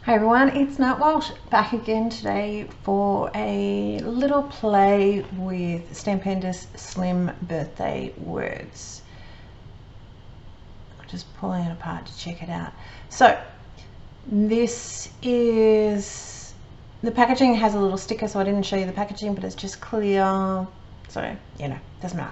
Hi everyone, it's Nat Walsh back again today for a little play with Stampendous Slim Birthday Words. I'm just pulling it apart to check it out. So this is, the packaging has a little sticker, so I didn't show you the packaging, but it's just clear, so you know, doesn't matter.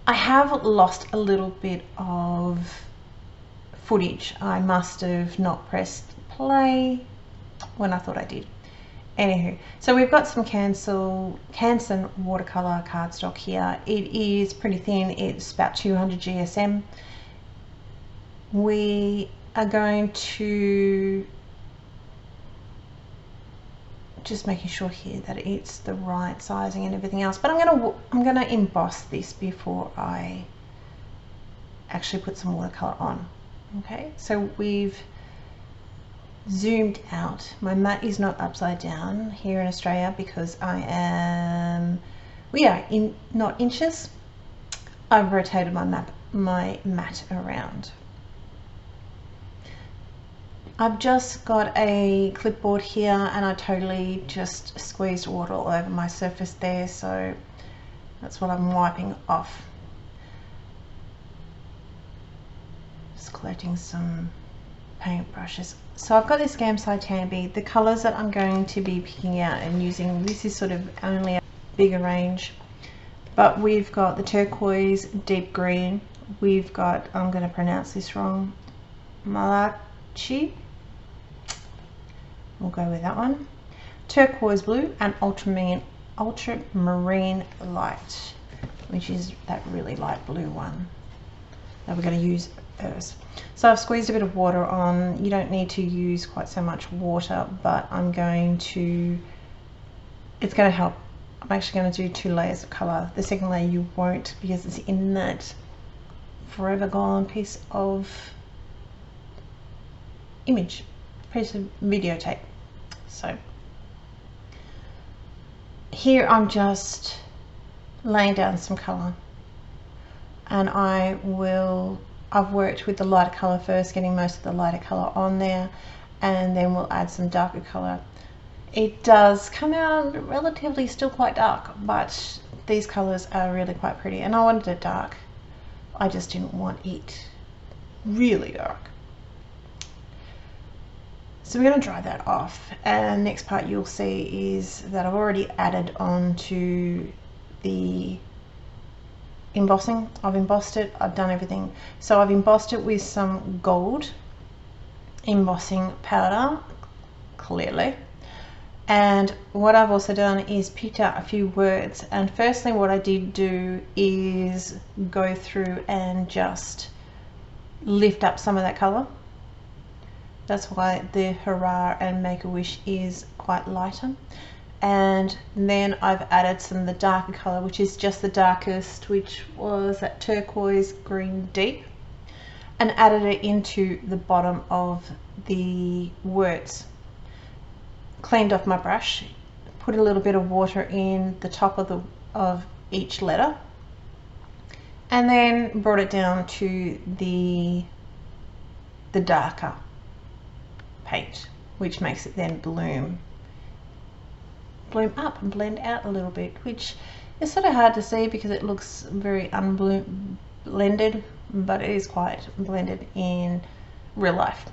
I have lost a little bit of footage. I must have not pressed play when I thought I did. Anywho, so we've got some Canson watercolor cardstock here. It is pretty thin, it's about 200 GSM. We are going to just making sure here that it's the right sizing and everything else, but I'm gonna emboss this before I actually put some watercolor on. Okay, so we've zoomed out. My mat is not upside down here in Australia because we are in not inches. I've rotated my mat around. I've just got a clipboard here and I totally just squeezed water all over my surface there, so that's what I'm wiping off. Just collecting some paint brushes. So I've got this Gamsai Tambi. The colours that I'm going to be picking out and using, this is sort of only a bigger range, but we've got the turquoise, deep green, we've got, I'm going to pronounce this wrong, Malachi, we'll go with that one, turquoise blue, and ultramarine light, which is that really light blue one that we're going to use first. So I've squeezed a bit of water on. You don't need to use quite so much water, but it's going to help. I'm actually going to do 2 layers of colour. The second layer you won't, because it's in that forever gone piece of videotape. So here I'm just laying down some colour, and I've worked with the lighter colour first, getting most of the lighter colour on there, and then we'll add some darker colour. It does come out relatively still quite dark, but these colours are really quite pretty, and I wanted it dark. I just didn't want it really dark. So we're going to dry that off, and next part you'll see is that I've already added on to the embossing. I've embossed it, I've done everything. So I've embossed it with some gold embossing powder, clearly. And what I've also done is picked out a few words. And firstly, what I did do is go through and just lift up some of that color. That's why the hurrah and make-a-wish is quite lighter. And then I've added some of the darker color, which is just the darkest, which was that turquoise green deep, and added it into the bottom of the words. Cleaned off my brush, put a little bit of water in the top of each letter, and then brought it down to the darker paint, which makes it then bloom up and blend out a little bit, which is sort of hard to see because it looks very blended, but it is quite blended in real life.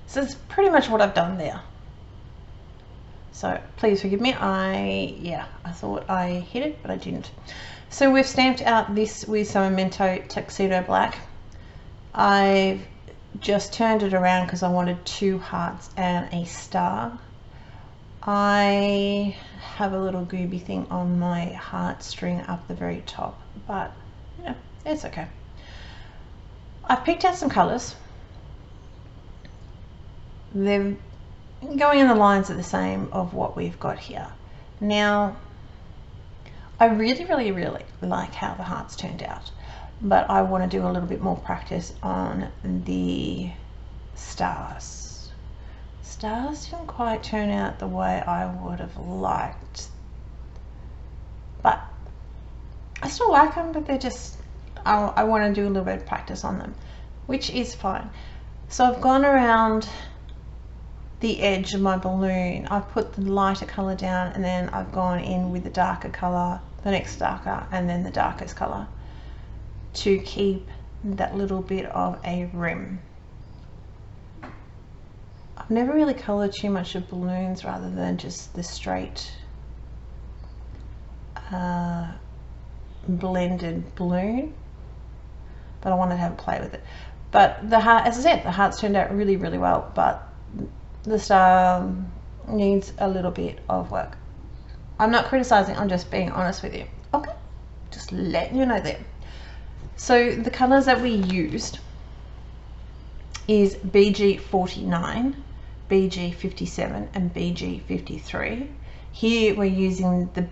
So it's pretty much what I've done there. So please forgive me, I thought I hit it, but I didn't. So we've stamped out this with some Memento Tuxedo Black. I've just turned it around because I wanted 2 hearts and a star. I have a little gooby thing on my heart string up the very top, but you know, it's okay. I've picked out some colours. They're going in the lines are the same of what we've got here. Now, I really like how the hearts turned out, but I want to do a little bit more practice on the stars. Stars didn't quite turn out the way I would have liked, but I still like them, but they're just, I want to do a little bit of practice on them, which is fine. So I've gone around the edge of my balloon, I've put the lighter color down and then I've gone in with the darker color, the next darker, and then the darkest color to keep that little bit of a rim. I've never really colored too much of balloons rather than just the straight blended balloon, but I wanted to have a play with it. But the heart, as I said, the hearts turned out really, really well, but the star needs a little bit of work. I'm not criticizing, I'm just being honest with you. Okay, just letting you know that. So the colors that we used is BG49, BG57 and BG53. Here we're using the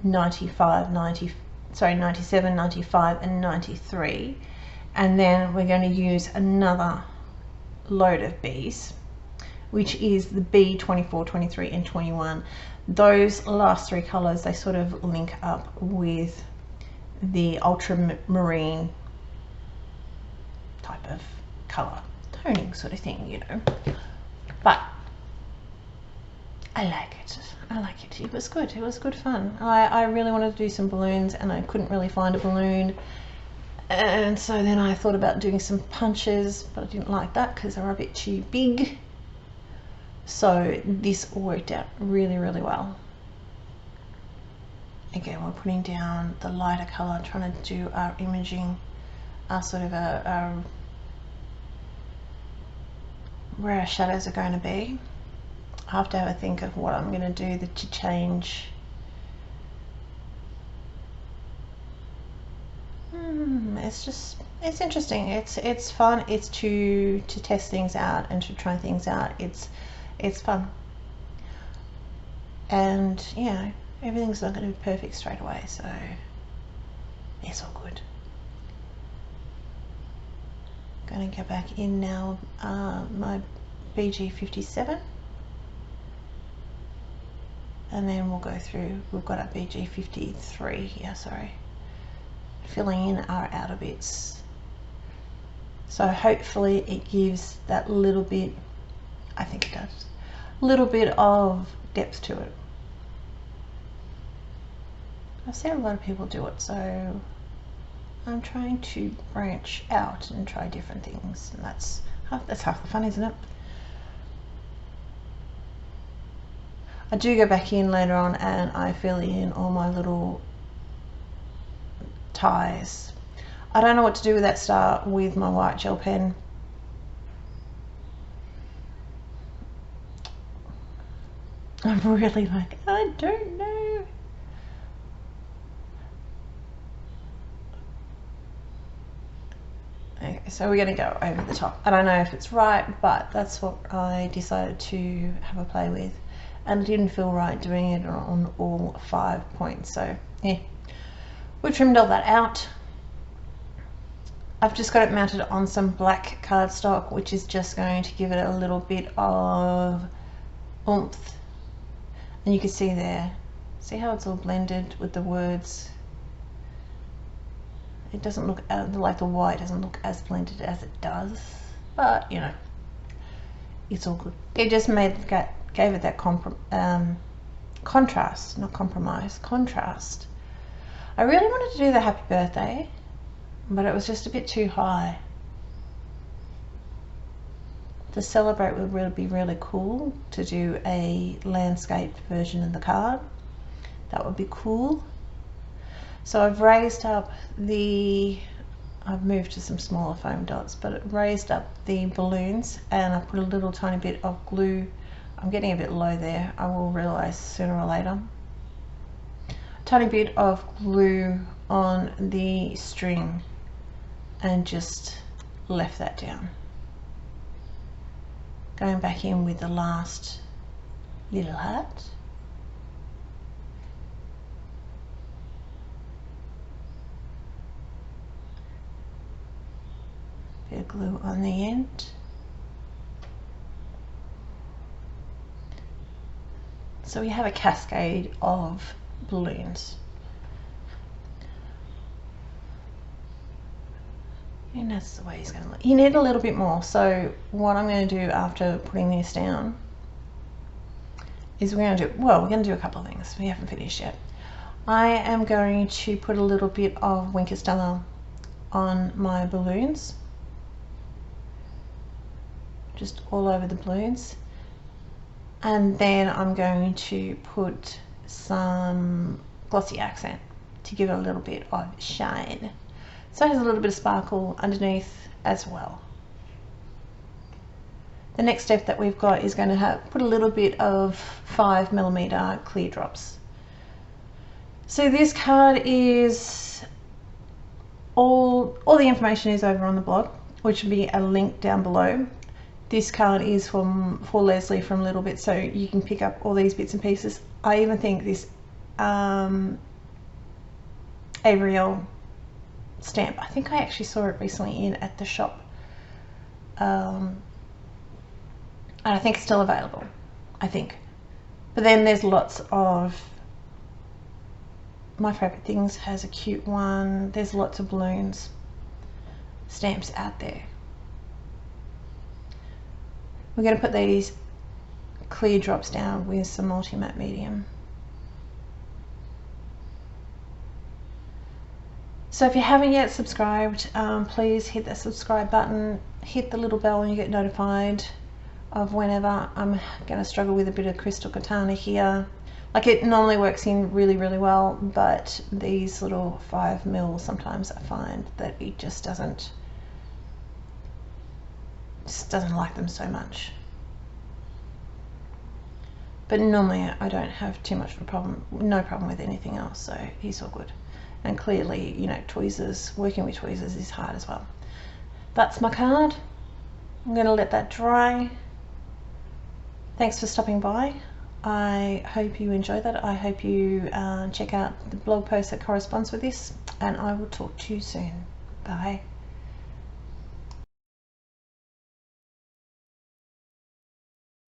B95, 97, 95 and 93, and then we're going to use another load of Bs, which is the B24, 23 and 21. Those last three colors, they sort of link up with the ultramarine type of color toning sort of thing, you know. But I like it. I like it. It was good. It was good fun. I really wanted to do some balloons and I couldn't really find a balloon. And so then I thought about doing some punches, but I didn't like that because they were a bit too big. So this worked out really, really well. Again, we're putting down the lighter color, trying to do our imaging, our sort of where our shadows are going to be. I have to have a think of what I'm going to do to change. It's interesting. It's fun. It's to test things out and to try things out. It's fun. And yeah, everything's not going to be perfect straight away, so it's all good. Going to go back in now, my BG57, and then we'll go through. We've got our BG53 here, sorry, filling in our outer bits. So hopefully it gives that little bit, I think it does, a little bit of depth to it. I've seen a lot of people do it, so I'm trying to branch out and try different things, and that's half the fun, isn't it? I do go back in later on and I fill in all my little ties. I don't know what to do with that star with my white gel pen. I'm really like, I don't know. Okay, so we're going to go over the top. I don't know if it's right, but that's what I decided to have a play with. And it didn't feel right doing it on all 5 points. So yeah, we trimmed all that out. I've just got it mounted on some black cardstock, which is just going to give it a little bit of oomph. And you can see there, see how it's all blended with the words. It doesn't look like the white doesn't look as blended as it does, but you know, it's all good. It just gave it that contrast, not compromise, contrast. I really wanted to do the happy birthday, but it was just a bit too high. To celebrate would really be really cool, to do a landscape version of the card. That would be cool. So I've raised up I've moved to some smaller foam dots, but it raised up the balloons and I put a little tiny bit of glue. I'm getting a bit low there, I will realize sooner or later. Tiny bit of glue on the string and just left that down. Going back in with the last little heart. Bit of glue on the end. So we have a cascade of balloons. In that's the way he's going to look. You need a little bit more. So what I'm going to do after putting this down is we're going to do a couple of things. We haven't finished yet. I am going to put a little bit of Winker Stella on my balloons, just all over the balloons, and then I'm going to put some glossy accent to give it a little bit of shine, so it has a little bit of sparkle underneath as well. The next step that we've got is going to put a little bit of 5mm clear drops. So this card is all the information is over on the blog, which will be a link down below. This card is for Leslie from Little Bit, so you can pick up all these bits and pieces. I even think this Avriel stamp, I think I actually saw it recently at the shop, and I think it's still available, I think. But then there's lots of My Favorite Things has a cute one. There's lots of balloons stamps out there. We're going to put these clear drops down with some multi-matte medium. So if you haven't yet subscribed, please hit that subscribe button, hit the little bell and you get notified of whenever I'm going to struggle with a bit of crystal katana here. Like, it normally works in really well, but these little 5mm, sometimes I find that it just doesn't like them so much. But normally I don't have too much of a problem, no problem with anything else, so he's all good. And clearly, you know, tweezers, working with tweezers is hard as well. That's my card. I'm going to let that dry. Thanks for stopping by. I hope you enjoy that. I hope you check out the blog post that corresponds with this, and I will talk to you soon. Bye.